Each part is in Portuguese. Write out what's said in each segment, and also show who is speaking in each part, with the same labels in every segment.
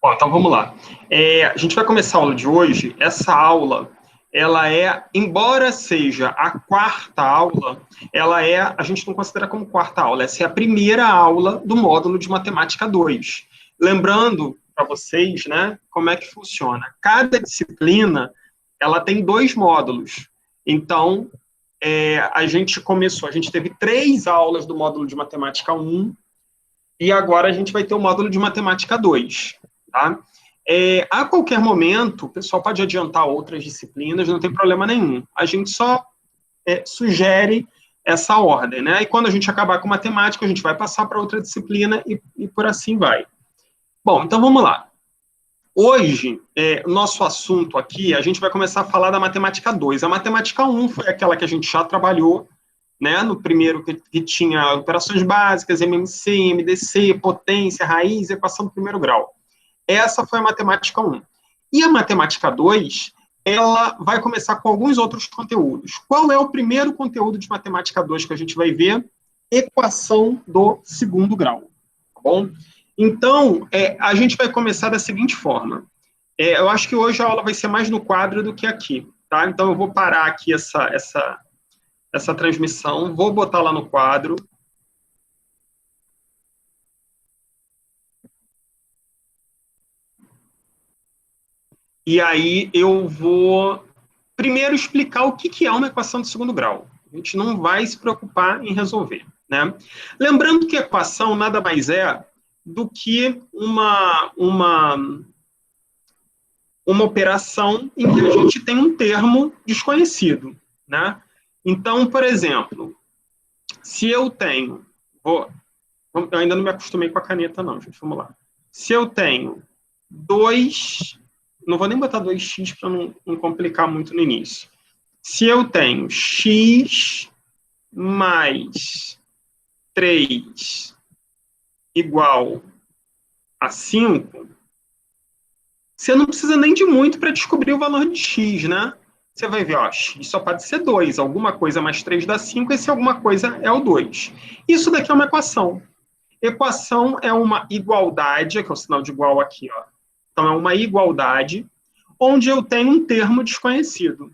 Speaker 1: Bom, então vamos lá. A gente vai começar a aula de hoje. Essa aula, ela embora seja a quarta aula, a gente não considera como quarta aula, essa é a primeira aula do módulo de Matemática 2. Lembrando para vocês, né, como é que funciona. Cada disciplina, ela tem 2 módulos. Então, a gente teve 3 aulas do módulo de Matemática 1, e agora a gente vai ter o módulo de Matemática 2, tá? A qualquer momento, o pessoal pode adiantar outras disciplinas, não tem problema nenhum. A gente só sugere essa ordem, né? E quando a gente acabar com matemática, a gente vai passar para outra disciplina e por assim vai. Bom, então vamos lá. Hoje, nosso assunto aqui, a gente vai começar a falar da matemática 2. A matemática 1 foi aquela que a gente já trabalhou, né, no primeiro que tinha operações básicas, MMC, MDC, potência, raiz, equação do primeiro grau. Essa foi a matemática 1. E a matemática 2, ela vai começar com alguns outros conteúdos. Qual é o primeiro conteúdo de matemática 2 que a gente vai ver? Equação do segundo grau. Tá bom? Então, a gente vai começar da seguinte forma. Eu acho que hoje a aula vai ser mais no quadro do que aqui, tá? Então, eu vou parar aqui essa transmissão, vou botar lá no quadro. E aí eu vou primeiro explicar o que é uma equação de segundo grau. A gente não vai se preocupar em resolver, né? Lembrando que a equação nada mais é do que uma operação em que a gente tem um termo desconhecido, né? Então, por exemplo, se eu tenho... eu ainda não me acostumei com a caneta, não, gente. Vamos lá. Se eu tenho 2... Não vou nem botar 2x para não complicar muito no início. Se eu tenho x mais 3 igual a 5, você não precisa nem de muito para descobrir o valor de x, né? Você vai ver, ó, x só pode ser 2. Alguma coisa mais 3 dá 5, esse alguma coisa é o 2. Isso daqui é uma equação. Equação é uma igualdade, que é o sinal de igual aqui, ó. Então, é uma igualdade onde eu tenho um termo desconhecido.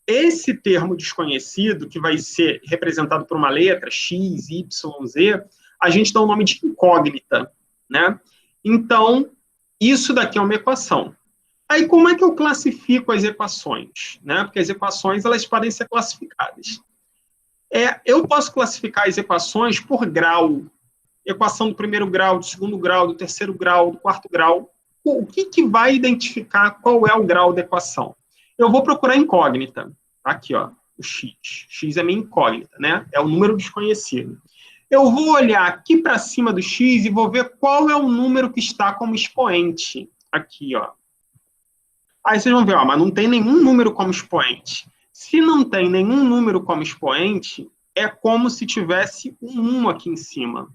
Speaker 1: Esse termo desconhecido, que vai ser representado por uma letra, x, y, z, a gente dá o nome de incógnita, né? Então, isso daqui é uma equação. Aí, como é que eu classifico as equações? Né? Porque as equações, elas podem ser classificadas. Eu posso classificar as equações por grau. Equação do primeiro grau, do segundo grau, do terceiro grau, do quarto grau. O que vai identificar qual é o grau da equação? Eu vou procurar incógnita. Aqui, ó, o x. X é minha incógnita, né? É o número desconhecido. Eu vou olhar aqui para cima do x e vou ver qual é o número que está como expoente. Aqui, ó. Aí vocês vão ver, ó, mas não tem nenhum número como expoente. Se não tem nenhum número como expoente, é como se tivesse um 1 aqui em cima.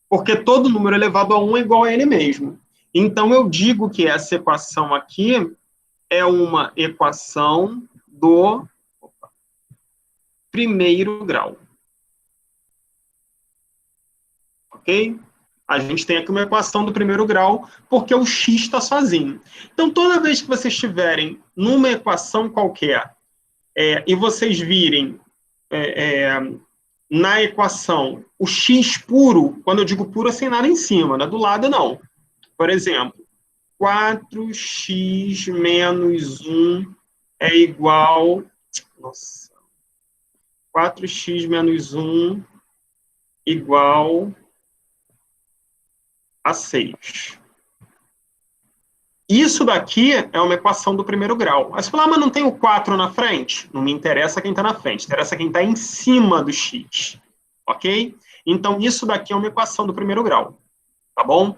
Speaker 1: Porque todo número elevado a 1 é igual a ele mesmo. Então, eu digo que essa equação aqui é uma equação do primeiro grau. Ok? A gente tem aqui uma equação do primeiro grau, porque o x está sozinho. Então, toda vez que vocês estiverem numa equação qualquer, e vocês virem na equação o x puro, quando eu digo puro, é sem nada em cima, né? Do lado não. Por exemplo, 4x menos 1 é igual... Nossa. 4x menos 1 igual a 6. Isso daqui é uma equação do primeiro grau. Aí você fala, mas não tem o 4 na frente? Não me interessa quem está na frente, interessa quem está em cima do x. Ok? Então, isso daqui é uma equação do primeiro grau. Tá bom?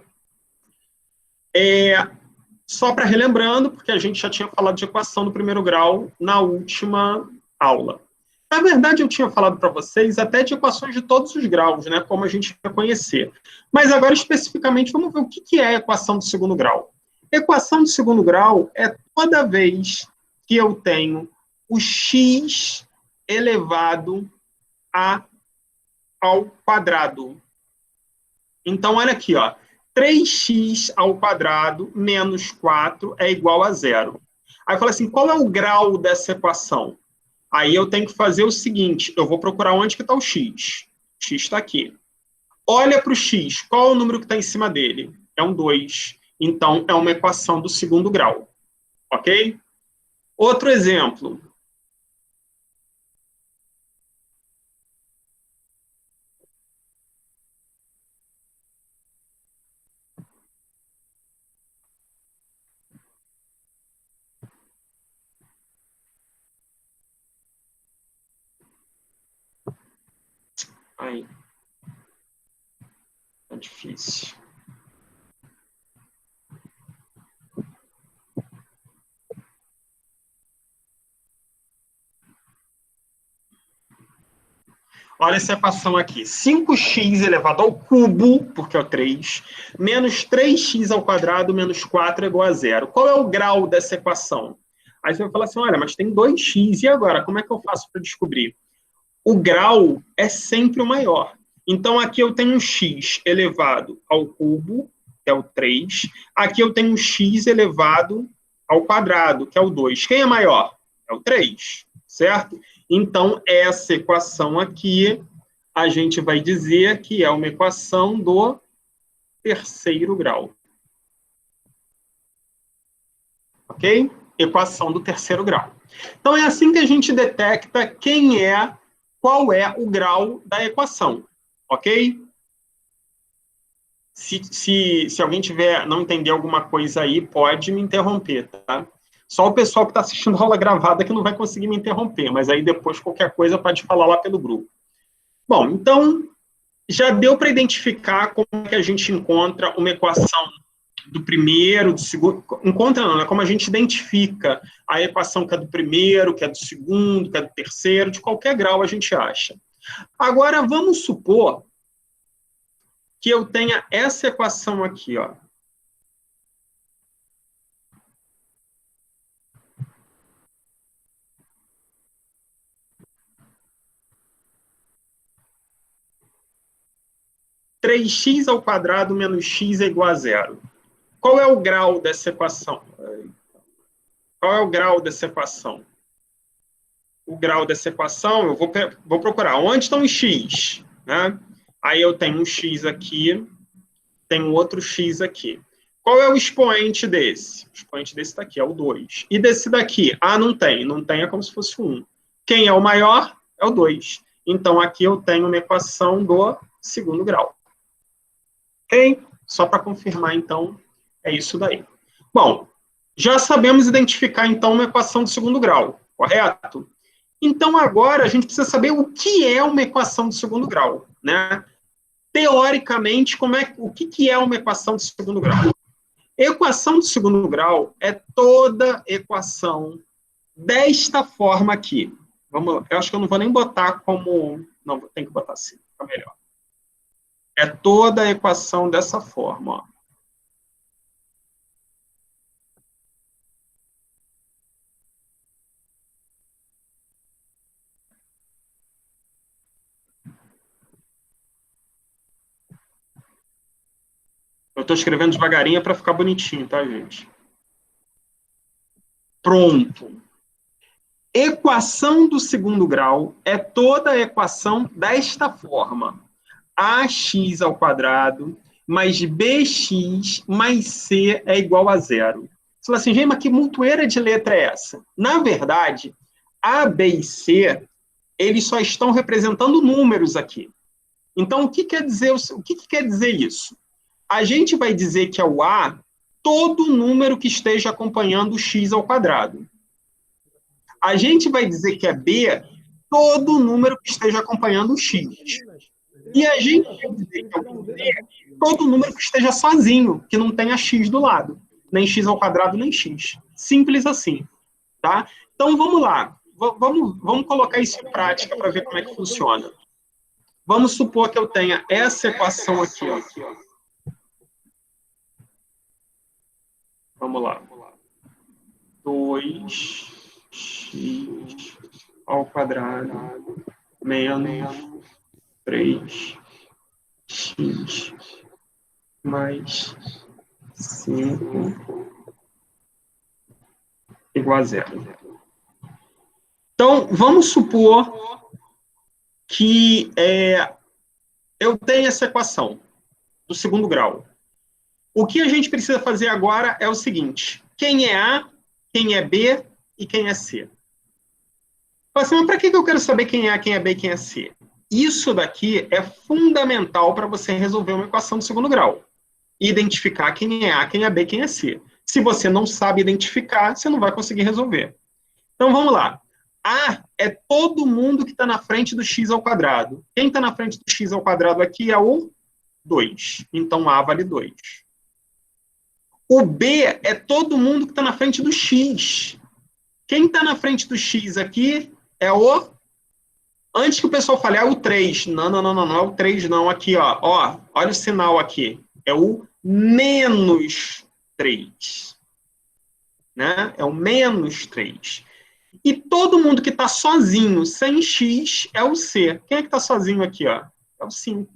Speaker 1: Só para relembrando, porque a gente já tinha falado de equação do primeiro grau na última aula. Na verdade, eu tinha falado para vocês até de equações de todos os graus, né, como a gente vai conhecer. Mas agora, especificamente, vamos ver o que é a equação do segundo grau. Equação do segundo grau é toda vez que eu tenho o x elevado ao quadrado. Então, olha aqui, ó. 3x ao quadrado menos 4 é igual a zero. Aí fala assim, qual é o grau dessa equação? Aí eu tenho que fazer o seguinte, eu vou procurar onde que está o x. X está aqui. Olha para o x, qual é o número que está em cima dele? É um 2. Então, é uma equação do segundo grau. Ok? Outro exemplo. Aí, tá difícil. Olha essa equação aqui. 5x elevado ao cubo, porque é o 3, menos 3x ao quadrado menos 4 é igual a zero. Qual é o grau dessa equação? Aí você vai falar assim, olha, mas tem 2x, e agora? Como é que eu faço para descobrir? O grau é sempre o maior. Então, aqui eu tenho um x elevado ao cubo, que é o 3. Aqui eu tenho um x elevado ao quadrado, que é o 2. Quem é maior? É o 3, certo? Então, essa equação aqui, a gente vai dizer que é uma equação do terceiro grau. Ok? Equação do terceiro grau. Então, é assim que a gente detecta qual é o grau da equação. Ok? Se alguém não entender alguma coisa aí, pode me interromper, tá? Só o pessoal que está assistindo a aula gravada que não vai conseguir me interromper, mas aí depois qualquer coisa pode falar lá pelo grupo. Bom, então já deu para identificar como que a gente encontra uma equação do primeiro, do segundo. Encontra não, né? Como a gente identifica a equação que é do primeiro, que é do segundo, que é do terceiro, de qualquer grau a gente acha. Agora, vamos supor que eu tenha essa equação aqui, ó. Três x ao quadrado menos x é igual a zero. Qual é o grau dessa equação? Qual é o grau dessa equação? O grau dessa equação, eu vou procurar. Onde estão os x? Né? Aí eu tenho um x aqui, tenho outro x aqui. Qual é o expoente desse? O expoente desse está aqui, é o 2. E desse daqui? Ah, não tem. Não tem, é como se fosse 1. Quem é o maior? É o 2. Então, aqui eu tenho uma equação do segundo grau. Ok? Só para confirmar, então, é isso daí. Bom, já sabemos identificar, então, uma equação de segundo grau, correto? Então, agora, a gente precisa saber o que é uma equação de segundo grau, né? Teoricamente, o que é uma equação de segundo grau? Equação de segundo grau é toda equação desta forma aqui. Vamos lá. Eu acho que eu não vou nem botar como... Não, tem que botar assim, fica melhor. É toda equação dessa forma, ó. Eu estou escrevendo devagarinho para ficar bonitinho, tá, gente? Pronto. Equação do segundo grau é toda a equação desta forma. Ax ao quadrado mais bx mais c é igual a zero. Você fala assim, gente, mas que montoeira de letra é essa? Na verdade, A, B e C, eles só estão representando números aqui. Então, o que quer dizer isso? A gente vai dizer que é o A todo número que esteja acompanhando o x ao quadrado. A gente vai dizer que é B todo número que esteja acompanhando o x. E a gente vai dizer que é o C todo número que esteja sozinho, que não tenha x do lado. Nem x ao quadrado, nem x. Simples assim. Tá? Então, vamos lá. Vamos colocar isso em prática para ver como é que funciona. Vamos supor que eu tenha essa equação aqui. Ó. Vamos lá. 2x ao quadrado menos 3x mais 5 igual a zero. Então, vamos supor que eu tenho essa equação do segundo grau. O que a gente precisa fazer agora é o seguinte: quem é A, quem é B e quem é C. Assim, mas para que eu quero saber quem é A, quem é B e quem é C? Isso daqui é fundamental para você resolver uma equação do segundo grau. Identificar quem é A, quem é B, quem é C. Se você não sabe identificar, você não vai conseguir resolver. Então, vamos lá. A é todo mundo que está na frente do x ao quadrado. Quem está na frente do x ao quadrado aqui é o 2. Então, A vale 2. O B é todo mundo que está na frente do x. Quem está na frente do x aqui é o... Antes que o pessoal fale, é o 3. Não, não é o 3 não. Aqui, ó, olha o sinal aqui. É o menos 3. Né? É o menos 3. E todo mundo que está sozinho, sem x, é o C. Quem é que está sozinho aqui? Ó? É o 5.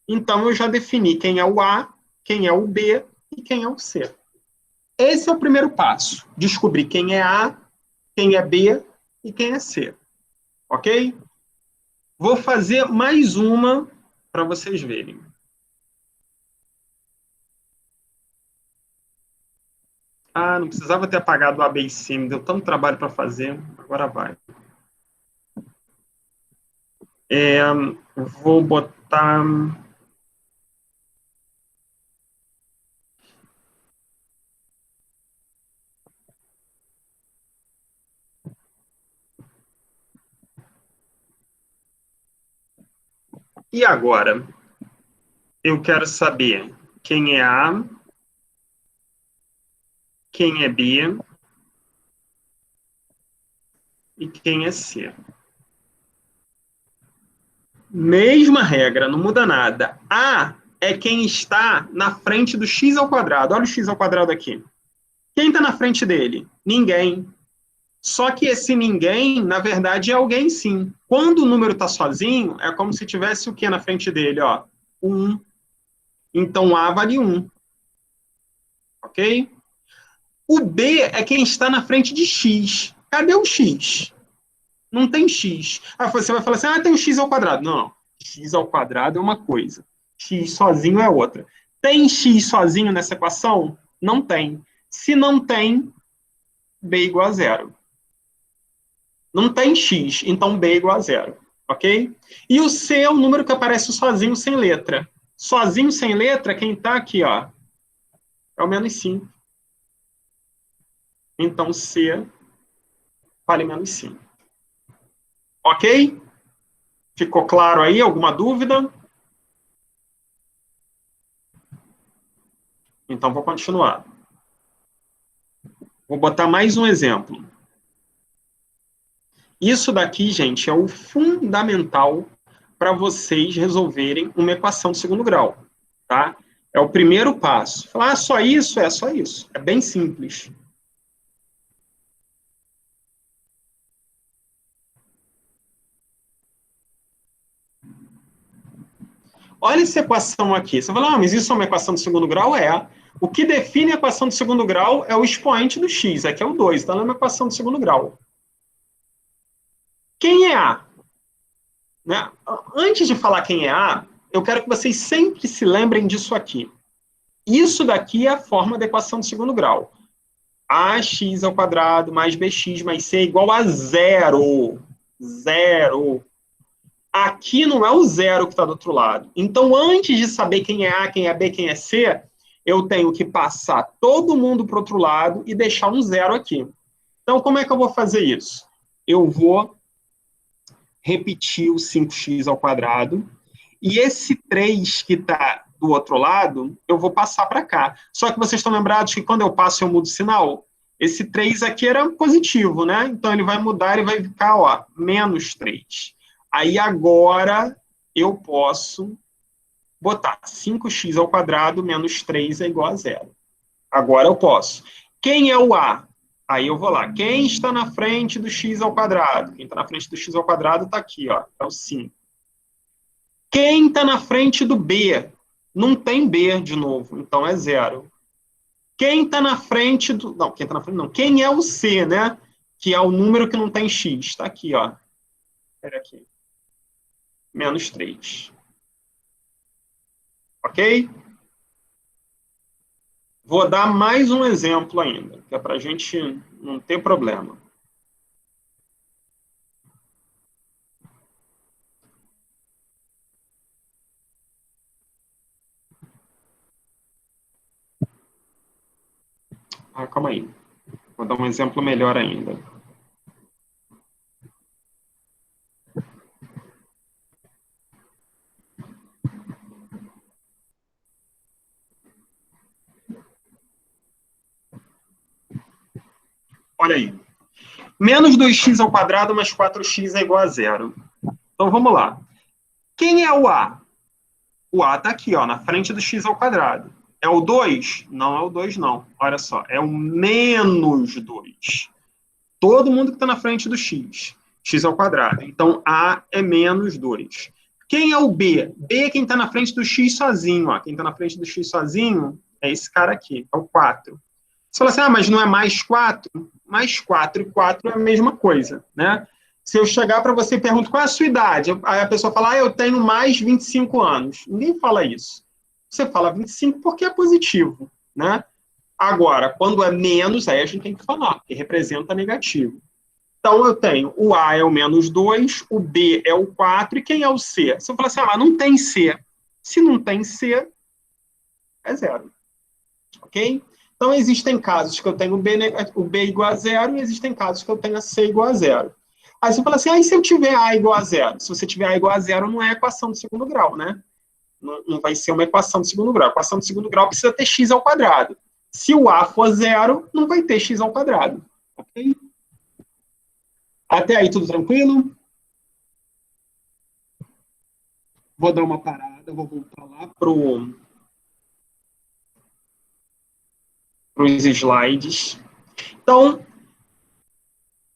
Speaker 1: Então, eu já defini quem é o A, quem é o B e quem é o C. Esse é o primeiro passo. Descobrir quem é A, quem é B e quem é C. Ok? Vou fazer mais uma para vocês verem. Ah, não precisava ter apagado o A, B e C. Me deu tanto trabalho para fazer. Agora vai. Vou botar... E agora? Eu quero saber quem é A, quem é B e quem é C. Mesma regra, não muda nada. A é quem está na frente do x ao quadrado. Olha o x ao quadrado aqui. Quem está na frente dele? Ninguém. Só que esse ninguém, na verdade, é alguém sim. Quando o número está sozinho, é como se tivesse o que na frente dele? Ó, 1. Então, A vale 1. Ok? O B é quem está na frente de x. Cadê o x? Não tem x. Aí você vai falar assim, tem um x ao quadrado. Não, x ao quadrado é uma coisa. X sozinho é outra. Tem x sozinho nessa equação? Não tem. Se não tem, B igual a zero. Não tem x, então B igual a zero. Ok? E o C é o número que aparece sozinho sem letra. Sozinho sem letra, quem está aqui, ó, é o menos 5. Então C vale menos 5. Ok? Ficou claro aí? Alguma dúvida? Então, vou continuar. Vou botar mais um exemplo. Isso daqui, gente, é o fundamental para vocês resolverem uma equação de segundo grau. Tá? É o primeiro passo. Falar, só isso? É só isso. É bem simples. Olha essa equação aqui. Você fala, mas isso é uma equação de segundo grau? É. O que define a equação de segundo grau é o expoente do x. Aqui é o 2. Então, é uma equação de segundo grau. Quem é A? Né? Antes de falar quem é A, eu quero que vocês sempre se lembrem disso aqui. Isso daqui é a forma da equação de segundo grau. Ax ao quadrado mais bx mais c igual a zero. Zero. Aqui não é o zero que está do outro lado. Então, antes de saber quem é A, quem é B, quem é C, eu tenho que passar todo mundo para o outro lado e deixar um zero aqui. Então, como é que eu vou fazer isso? Eu vou repetir o 5x ao quadrado, e esse 3 que está do outro lado, eu vou passar para cá. Só que vocês estão lembrados que quando eu passo, eu mudo o sinal? Esse 3 aqui era positivo, né? Então, ele vai mudar, ele vai ficar, ó, menos 3. Aí, agora, eu posso botar 5x ao quadrado menos 3 é igual a zero. Agora eu posso. Quem é o A? Aí eu vou lá. Quem está na frente do x ao quadrado? Quem está na frente do x ao quadrado está aqui, ó, é o 5. Quem está na frente do B? Não tem B de novo, então é 0. Quem está na frente do... Não, quem está na frente não. Quem é o C, né? Que é o número que não tem X. Está aqui, ó. Espera aqui. Menos 3. Ok? Vou dar mais um exemplo ainda, que é para a gente não ter problema. Calma aí. Vou dar um exemplo melhor ainda. Olha aí. Menos 2x ao quadrado mais 4x é igual a 0. Então, vamos lá. Quem é o A? O A está aqui, ó, na frente do x ao quadrado. É o 2? Não é o 2, não. Olha só, é o menos 2. Todo mundo que está na frente do x. X ao quadrado. Então, A é menos 2. Quem é o B? B é quem está na frente do x sozinho. Ó. Quem está na frente do x sozinho é esse cara aqui, é o 4. Você fala assim, mas não é mais 4? Mais 4 e 4 é a mesma coisa, né? Se eu chegar para você e pergunto qual é a sua idade, aí a pessoa fala, eu tenho mais 25 anos. Ninguém fala isso. Você fala 25 porque é positivo, né? Agora, quando é menos, aí a gente tem que falar, porque representa negativo. Então, eu tenho o A é o menos 2, o B é o 4, e quem é o C? Se eu falar assim, mas não tem C. Se não tem C, é 0. Ok? Então, existem casos que eu tenho o B igual a 0 e existem casos que eu tenho a C igual a 0. Aí você fala assim, e se eu tiver A igual a 0? Se você tiver A igual a 0, não é equação de segundo grau, né? Não vai ser uma equação de segundo grau. A equação de segundo grau precisa ter x ao quadrado. Se o A for 0, não vai ter x ao quadrado. Ok? Até aí tudo tranquilo? Vou dar uma parada, vou voltar lá para os slides. Então,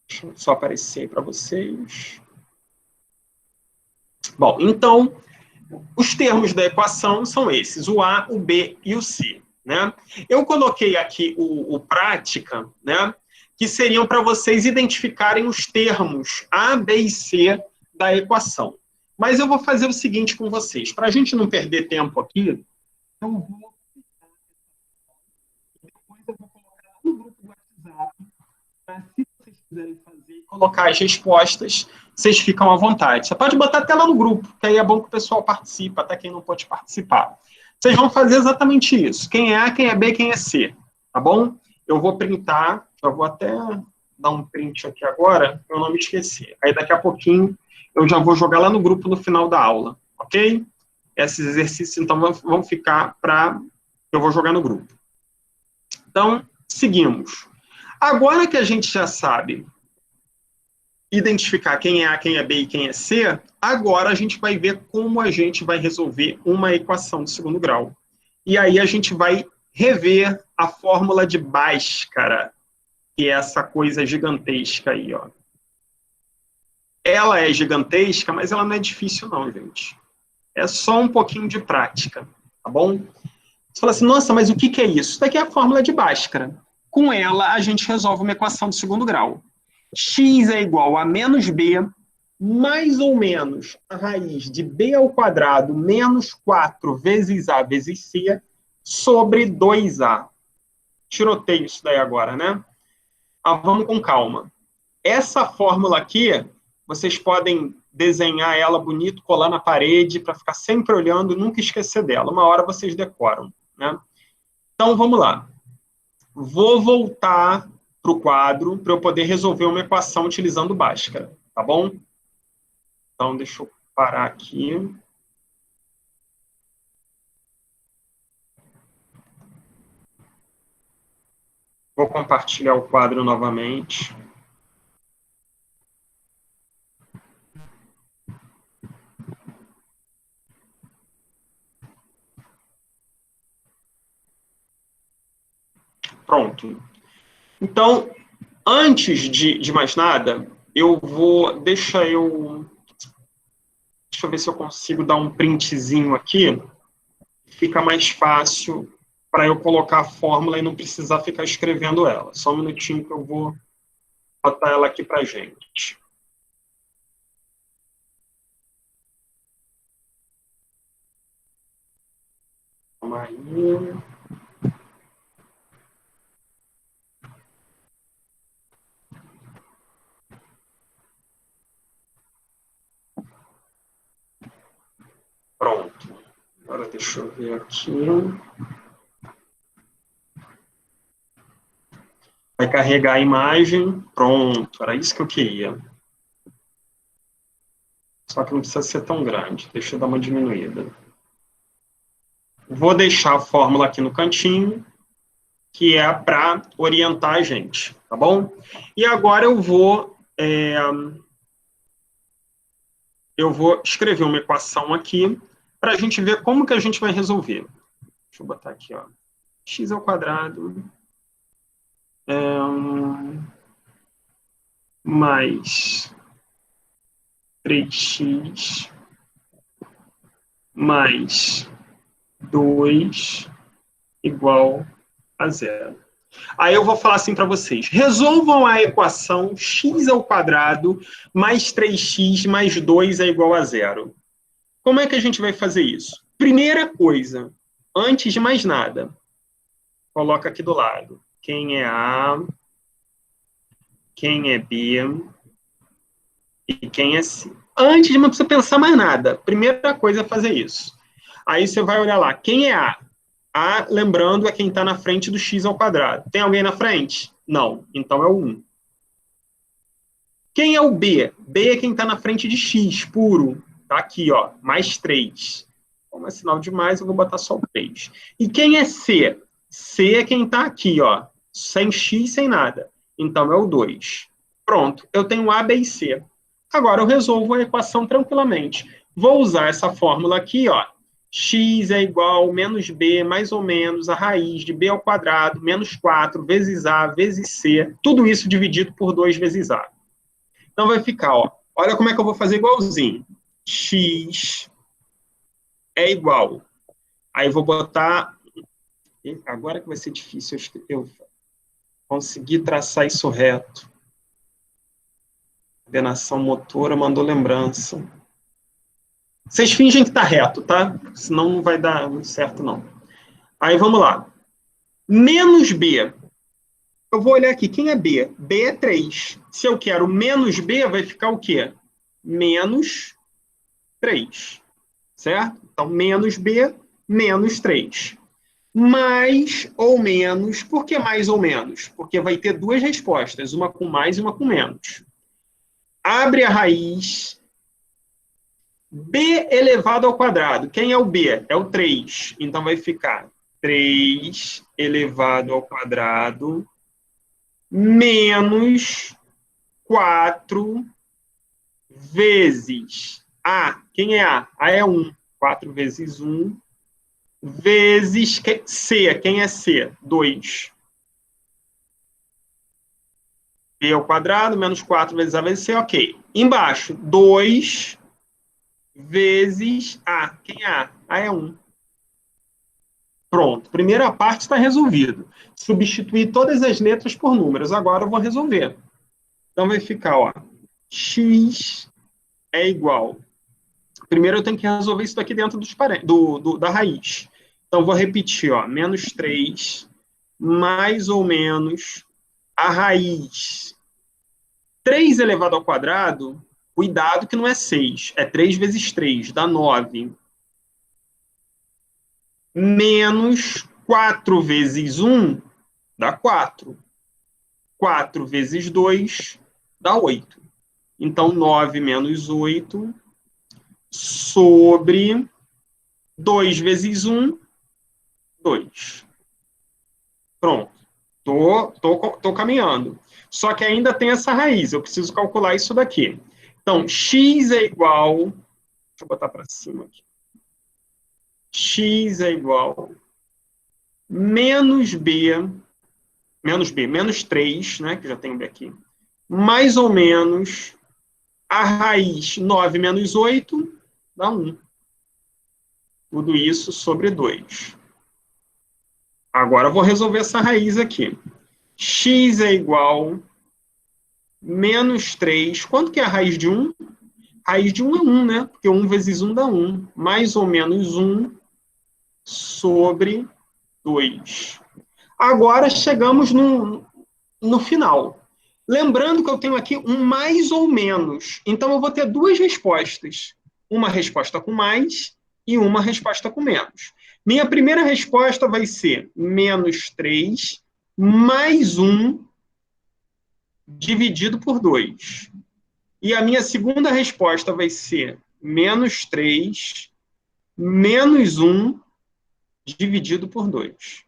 Speaker 1: deixa eu só aparecer aí para vocês. Bom, então, os termos da equação são esses, o A, o B e o C. Né? Eu coloquei aqui o prática, né, que seriam para vocês identificarem os termos A, B e C da equação. Mas eu vou fazer o seguinte com vocês. Para a gente não perder tempo aqui, eu vou... Depois eu vou colocar no grupo do WhatsApp, para se vocês quiserem fazer, colocar as respostas, vocês ficam à vontade. Você pode botar até lá no grupo, que aí é bom que o pessoal participe, até quem não pode participar. Vocês vão fazer exatamente isso. Quem é A, quem é B, quem é C. Tá bom? Eu vou printar, já vou até dar um print aqui agora, para eu não me esquecer. Aí daqui a pouquinho eu já vou jogar lá no grupo no final da aula. Ok? Esses exercícios, então, vão ficar para... Eu vou jogar no grupo. Então, seguimos. Agora que a gente já sabe identificar quem é A, quem é B e quem é C, agora a gente vai ver como a gente vai resolver uma equação de segundo grau. E aí a gente vai rever a fórmula de Bhaskara, que é essa coisa gigantesca aí, ó. Ela é gigantesca, mas ela não é difícil não, gente. É só um pouquinho de prática, tá bom? Você fala assim, nossa, mas o que é isso? Isso daqui é a fórmula de Bhaskara. Com ela, a gente resolve uma equação de segundo grau. X é igual a menos B, mais ou menos a raiz de B ao quadrado menos 4 vezes A vezes C, sobre 2A. Tiroteio isso daí agora, né? Vamos com calma. Essa fórmula aqui, vocês podem desenhar ela bonito, colar na parede, para ficar sempre olhando e nunca esquecer dela. Uma hora vocês decoram, né? Então, vamos lá. Vou voltar para o quadro para eu poder resolver uma equação utilizando Bhaskara, tá bom? Então, deixa eu parar aqui. Vou compartilhar o quadro novamente. Pronto. Então, antes de mais nada, eu vou... Deixa eu ver se eu consigo dar um printzinho aqui. fica mais fácil para eu colocar a fórmula e não precisar ficar escrevendo ela. Só um minutinho que eu vou botar ela aqui para a gente. Calma aí. Pronto. Agora deixa eu ver aqui. Vai carregar a imagem. Pronto, era isso que eu queria. Só que não precisa ser tão grande. Deixa eu dar uma diminuída. Vou deixar a fórmula aqui no cantinho, que é para orientar a gente, tá bom? E agora eu vou escrever uma equação aqui para a gente ver como que a gente vai resolver. Deixa eu botar aqui, ó. X ao quadrado mais 3x mais 2 igual a zero. Aí eu vou falar assim para vocês. Resolvam a equação x ao quadrado mais 3x mais 2 é igual a zero. Como é que a gente vai fazer isso? Primeira coisa, antes de mais nada, coloca aqui do lado. Quem é A, quem é B e quem é C. Antes de não precisa pensar mais nada. Primeira coisa é fazer isso. Aí você vai olhar lá. Quem é A? A, lembrando, é quem está na frente do x ao quadrado. Tem alguém na frente? Não. Então é o 1. Quem é o B? B é quem está na frente de x, puro. Está aqui, ó, mais 3. Como é sinal de mais, eu vou botar só o 3. E quem é C? C é quem está aqui, ó, sem x, sem nada. Então é o 2. Pronto, eu tenho A, B e C. Agora eu resolvo a equação tranquilamente. Vou usar essa fórmula aqui, ó. X é igual a menos B mais ou menos a raiz de B ao quadrado menos 4 vezes A vezes C. Tudo isso dividido por 2 vezes A. Então vai ficar, ó. Olha como é que eu vou fazer igualzinho. X é igual. Aí eu vou botar... Agora que vai ser difícil eu conseguir traçar isso reto. Coordenação motora mandou lembrança. Vocês fingem que está reto, tá? Senão não vai dar muito certo, não. Aí, vamos lá. Menos B. Eu vou olhar aqui. Quem é B? B é 3. Se eu quero menos B, vai ficar o quê? Menos 3. Certo? Então, menos B, menos 3. Mais ou menos. Por que mais ou menos? Porque vai ter duas respostas. Uma com mais e uma com menos. Abre a raiz... B elevado ao quadrado. Quem é o B? É o 3. Então, vai ficar 3 elevado ao quadrado menos 4 vezes A. Quem é A? A é 1. 4 vezes 1 vezes C. Quem é C? 2. B ao quadrado menos 4 vezes A vezes C. Ok. Embaixo, 2... vezes A. Quem é A? A é 1. Pronto. Primeira parte está resolvido. Substituir todas as letras por números. Agora eu vou resolver. Então vai ficar, ó, x é igual. Primeiro eu tenho que resolver isso daqui dentro da raiz. Então vou repetir, ó, menos 3 mais ou menos a raiz 3 elevado ao quadrado. Cuidado que não é 6, é 3 vezes 3, dá 9. Menos 4 vezes 1, dá 4. 4 vezes 2, dá 8. Então, 9 menos 8 sobre 2 vezes 1, 2. Pronto. Tô caminhando. Só que ainda tem essa raiz, eu preciso calcular isso daqui. Então, x é igual... Deixa eu botar para cima aqui. X é igual menos menos 3, né, que já tem B aqui, mais ou menos a raiz 9 menos 8 dá 1. Tudo isso sobre 2. Agora eu vou resolver essa raiz aqui. X é igual menos 3. Quanto que é a raiz de 1? Raiz de 1 é 1, né? Porque 1 vezes 1 dá 1. Mais ou menos 1 sobre 2. Agora chegamos no final. Lembrando que eu tenho aqui um mais ou menos. Então, eu vou ter duas respostas. Uma resposta com mais e uma resposta com menos. Minha primeira resposta vai ser menos 3 mais 1 dividido por 2. E a minha segunda resposta vai ser menos 3 menos 1 dividido por 2.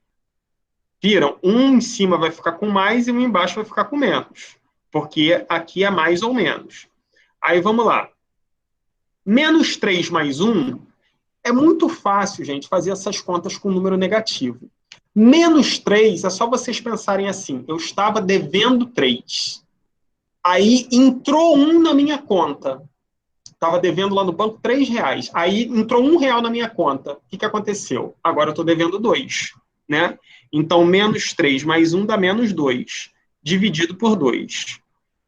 Speaker 1: Viram? Um em cima vai ficar com mais e um embaixo vai ficar com menos. Porque aqui é mais ou menos. Aí vamos lá. Menos 3 mais 1 é muito fácil, gente, fazer essas contas com número negativo. Menos 3 é só vocês pensarem assim. Eu estava devendo 3. Aí entrou 1 na minha conta. Estava devendo lá no banco R$3. Aí entrou R$1 na minha conta. O que aconteceu? Agora eu estou devendo 2. Né? Então, menos 3 mais 1 dá menos 2, dividido por 2.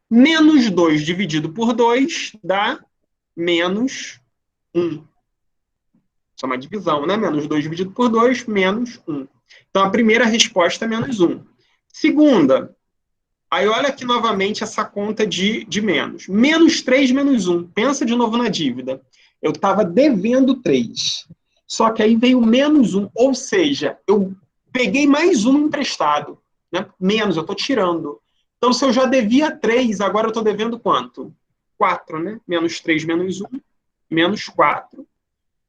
Speaker 1: Menos 2 dividido por 2 dá menos 1. Isso é uma divisão, né? Menos 2 dividido por 2, menos 1. Então, a primeira resposta é menos 1. Segunda, aí olha aqui novamente essa conta de menos. Menos 3 menos 1. Pensa de novo na dívida. Eu estava devendo 3. Só que aí veio menos 1. Ou seja, eu peguei mais 1 emprestado. Né? Menos, eu estou tirando. Então, se eu já devia 3, agora eu estou devendo quanto? 4, né? Menos 3 menos 1, menos 4,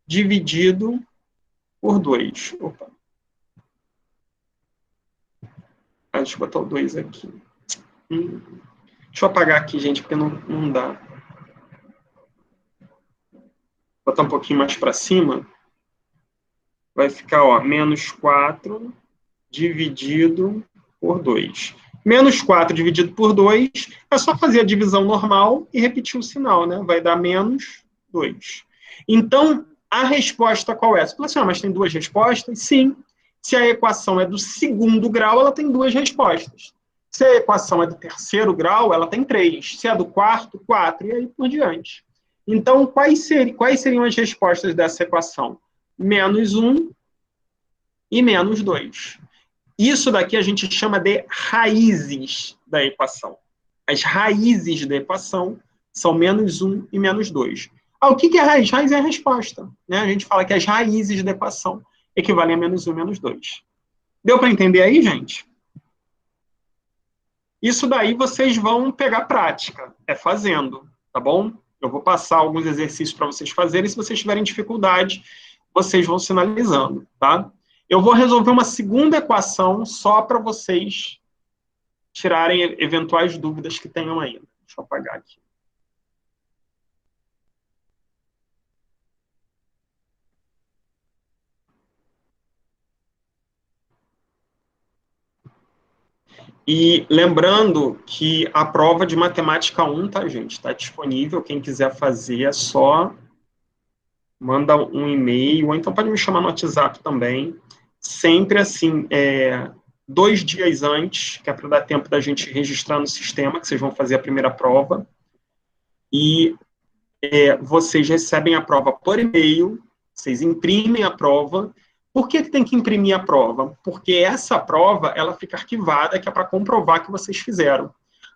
Speaker 1: dividido por 2. Opa. Deixa eu botar o 2 aqui. Deixa eu apagar aqui, gente, porque não dá. Botar um pouquinho mais para cima. Vai ficar, ó, menos 4 dividido por 2. Menos 4 dividido por 2 é só fazer a divisão normal e repetir o sinal, né? Vai dar menos 2. Então, a resposta qual é? Você fala assim, mas tem duas respostas? Sim. Se a equação é do segundo grau, ela tem duas respostas. Se a equação é do terceiro grau, ela tem 3. Se é do quarto, 4. E aí por diante. Então, quais seriam as respostas dessa equação? Menos 1 e menos 2. Isso daqui a gente chama de raízes da equação. As raízes da equação são menos 1 e menos 2. O que é raiz? Raiz é a resposta. Né? A gente fala que as raízes da equação equivalem a menos 1 e menos 2. Deu para entender aí, gente? Isso daí vocês vão pegar prática, é fazendo, tá bom? Eu vou passar alguns exercícios para vocês fazerem, se vocês tiverem dificuldade, vocês vão sinalizando, tá? Eu vou resolver uma segunda equação só para vocês tirarem eventuais dúvidas que tenham ainda. Deixa eu apagar aqui. E lembrando que a prova de matemática 1, tá, gente? Está disponível. Quem quiser fazer é só manda um e-mail, ou então pode me chamar no WhatsApp também. Sempre assim, 2 dias antes, que é para dar tempo da gente registrar no sistema, que vocês vão fazer a primeira prova. E vocês recebem a prova por e-mail, vocês imprimem a prova. Por que tem que imprimir a prova? Porque essa prova, ela fica arquivada, que é para comprovar que vocês fizeram.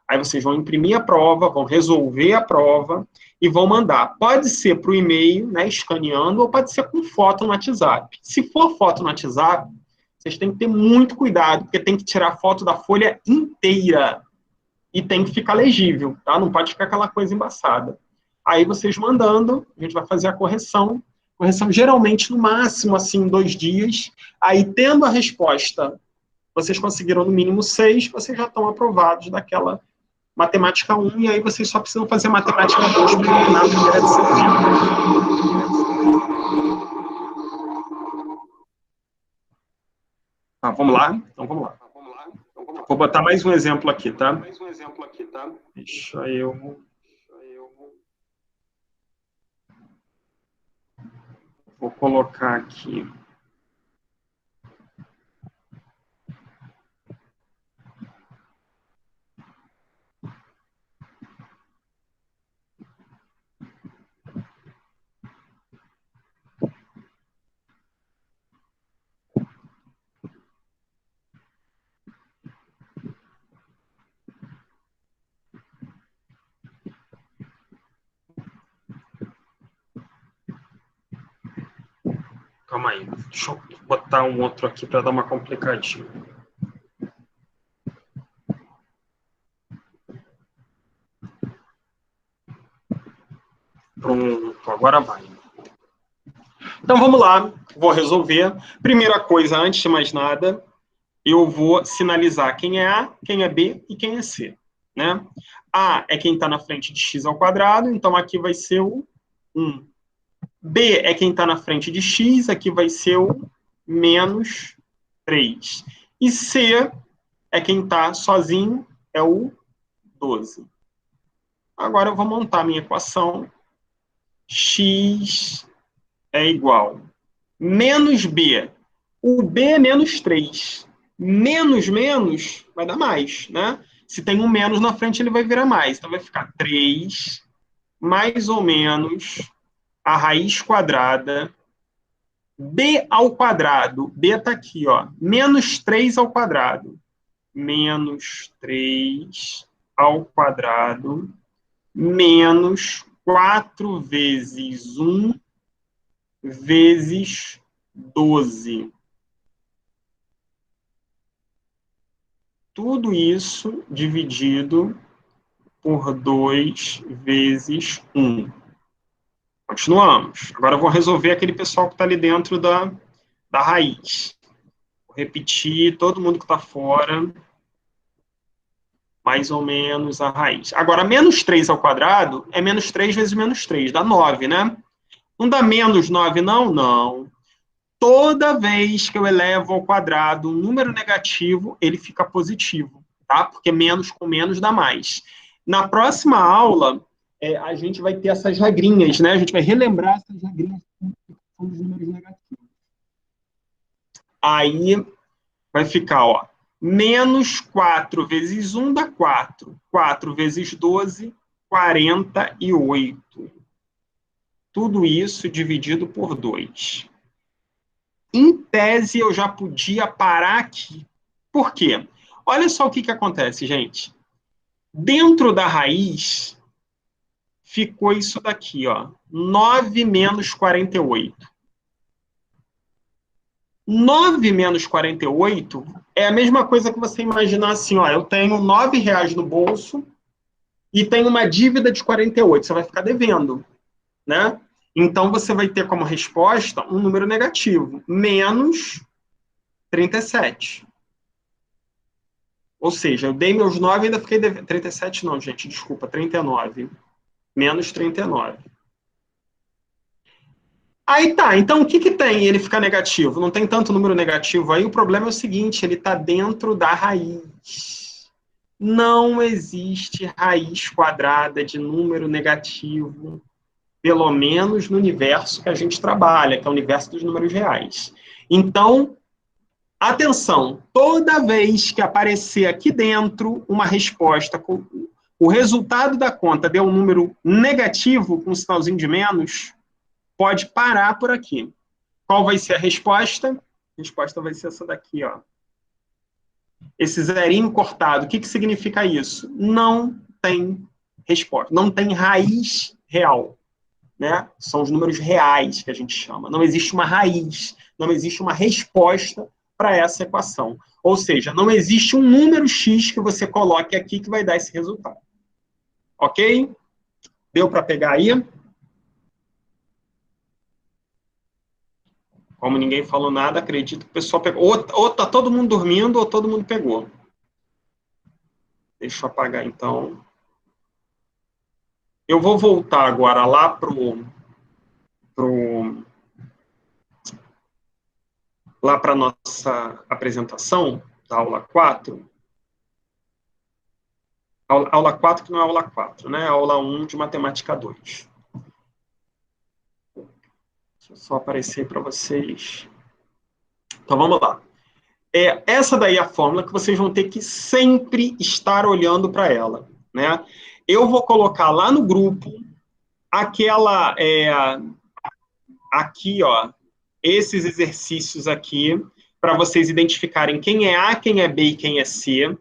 Speaker 1: Aí vocês vão imprimir a prova, vão resolver a prova e vão mandar. Pode ser para o e-mail, né, escaneando, ou pode ser com foto no WhatsApp. Se for foto no WhatsApp, vocês têm que ter muito cuidado, porque tem que tirar foto da folha inteira e tem que ficar legível, tá? Não pode ficar aquela coisa embaçada. Aí vocês mandando, a gente vai fazer a correção geralmente no máximo, assim, 2 dias. Aí, tendo a resposta, vocês conseguiram no mínimo 6, vocês já estão aprovados daquela matemática 1, e aí vocês só precisam fazer matemática 2 para terminar a primeira disciplina. Vamos lá? Então, vamos lá. Vou botar mais um exemplo aqui, tá? Deixa eu Vou colocar aqui. Calma aí, deixa eu botar um outro aqui para dar uma complicadinha. Pronto, agora vai. Então vamos lá, vou resolver. Primeira coisa, antes de mais nada, eu vou sinalizar quem é A, quem é B e quem é C. Né? A é quem está na frente de x ao quadrado, então aqui vai ser o 1. B é quem está na frente de x, aqui vai ser o menos 3. E C é quem está sozinho, é o 12. Agora eu vou montar a minha equação. X é igual menos B. O B é menos 3. Menos, menos, vai dar mais, né? Se tem um menos na frente, ele vai virar mais. Então vai ficar 3 mais ou menos a raiz quadrada B ao quadrado. B está aqui, ó. Menos 3 ao quadrado. Menos 3 ao quadrado. Menos 4 vezes 1 vezes 12. Tudo isso dividido por 2 vezes 1. Continuamos. Agora eu vou resolver aquele pessoal que está ali dentro da raiz. Vou repetir, todo mundo que está fora, mais ou menos a raiz. Agora, menos 3 ao quadrado é menos 3 vezes menos 3, dá 9, né? Não dá menos 9, não? Não. Toda vez que eu elevo ao quadrado um número negativo, ele fica positivo, tá? Porque menos com menos dá mais. Na próxima aula, a gente vai ter essas regrinhas, né? A gente vai relembrar essas regrinhas dos números negativos. Aí vai ficar, ó, menos 4 vezes 1 dá 4. 4 vezes 12, 48. Tudo isso dividido por 2. Em tese, eu já podia parar aqui. Por quê? Olha só o que acontece, gente. Dentro da raiz, ficou isso daqui, ó. 9 menos 48. 9 menos 48 é a mesma coisa que você imaginar assim, ó, eu tenho R$ 9 no bolso e tenho uma dívida de 48, você vai ficar devendo, né? Então, você vai ter como resposta um número negativo, menos 37. Ou seja, eu dei meus 9 e ainda fiquei devendo. 37 não, gente, desculpa, 39. Menos 39. Aí tá, então o que tem ele ficar negativo? Não tem tanto número negativo aí, o problema é o seguinte, ele está dentro da raiz. Não existe raiz quadrada de número negativo, pelo menos no universo que a gente trabalha, que é o universo dos números reais. Então, atenção, toda vez que aparecer aqui dentro uma resposta com o resultado da conta deu um número negativo com um sinalzinho de menos, pode parar por aqui. Qual vai ser a resposta? A resposta vai ser essa daqui, ó. Esse zerinho cortado, o que significa isso? Não tem resposta, não tem raiz real, né? São os números reais que a gente chama. Não existe uma raiz, não existe uma resposta para essa equação. Ou seja, não existe um número x que você coloque aqui que vai dar esse resultado. Ok? Deu para pegar aí? Como ninguém falou nada, acredito que o pessoal pegou. Ou tá todo mundo dormindo, ou todo mundo pegou. Deixa eu apagar, então. Eu vou voltar agora lá lá para a nossa apresentação da aula 4. Aula 4, que não é aula 4, né? Aula 1 de matemática 2. Deixa eu só aparecer para vocês. Então, vamos lá. Essa daí é a fórmula que vocês vão ter que sempre estar olhando para ela, né? Eu vou colocar lá no grupo aquela... aqui, ó, esses exercícios aqui, para vocês identificarem quem é A, quem é B e quem é C.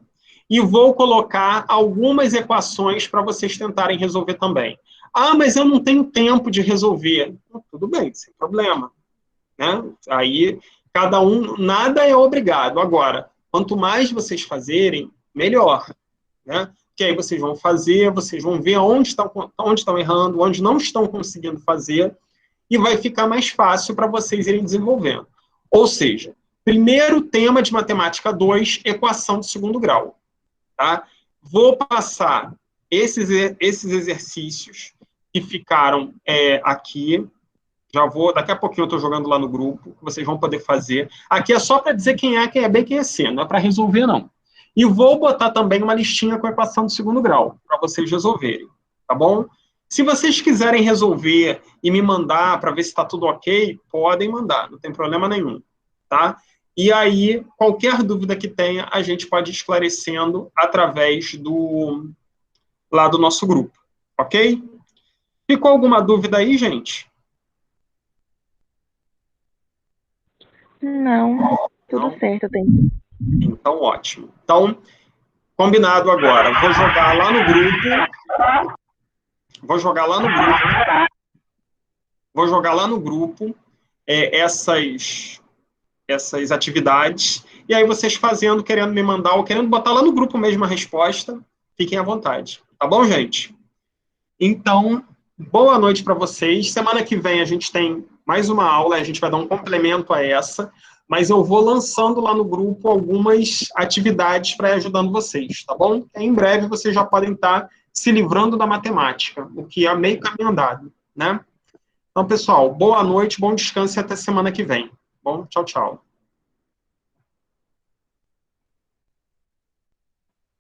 Speaker 1: E vou colocar algumas equações para vocês tentarem resolver também. Ah, mas eu não tenho tempo de resolver. Tudo bem, sem problema. Né? Aí, cada um, nada é obrigado. Agora, quanto mais vocês fazerem, melhor. Né? Que aí vocês vão fazer, vocês vão ver onde estão errando, onde não estão conseguindo fazer, e vai ficar mais fácil para vocês irem desenvolvendo. Ou seja, primeiro tema de matemática 2, equação de segundo grau. Tá? Vou passar esses exercícios que ficaram aqui. Já vou, daqui a pouquinho eu estou jogando lá no grupo, que vocês vão poder fazer. Aqui é só para dizer quem é B e quem é C, não é para resolver, não. E vou botar também uma listinha com a equação de segundo grau, para vocês resolverem, tá bom? Se vocês quiserem resolver e me mandar para ver se está tudo ok, podem mandar, não tem problema nenhum, tá? E aí, qualquer dúvida que tenha, a gente pode ir esclarecendo através lá do nosso grupo, ok? Ficou alguma dúvida aí, gente?
Speaker 2: Não, tudo certo, tem.
Speaker 1: Então, ótimo. Então, combinado agora. Vou jogar lá no grupo. Vou jogar lá no grupo. Vou jogar lá no grupo essas atividades. E aí vocês fazendo, querendo me mandar, ou querendo botar lá no grupo mesmo a resposta, fiquem à vontade. Tá bom, gente? Então, boa noite para vocês. Semana que vem a gente tem mais uma aula, a gente vai dar um complemento a essa, mas eu vou lançando lá no grupo algumas atividades para ir ajudando vocês, tá bom? Em breve vocês já podem estar se livrando da matemática, o que é meio caminho andado, né? Então, pessoal, boa noite, bom descanso e até semana que vem. Bom, tchau, tchau.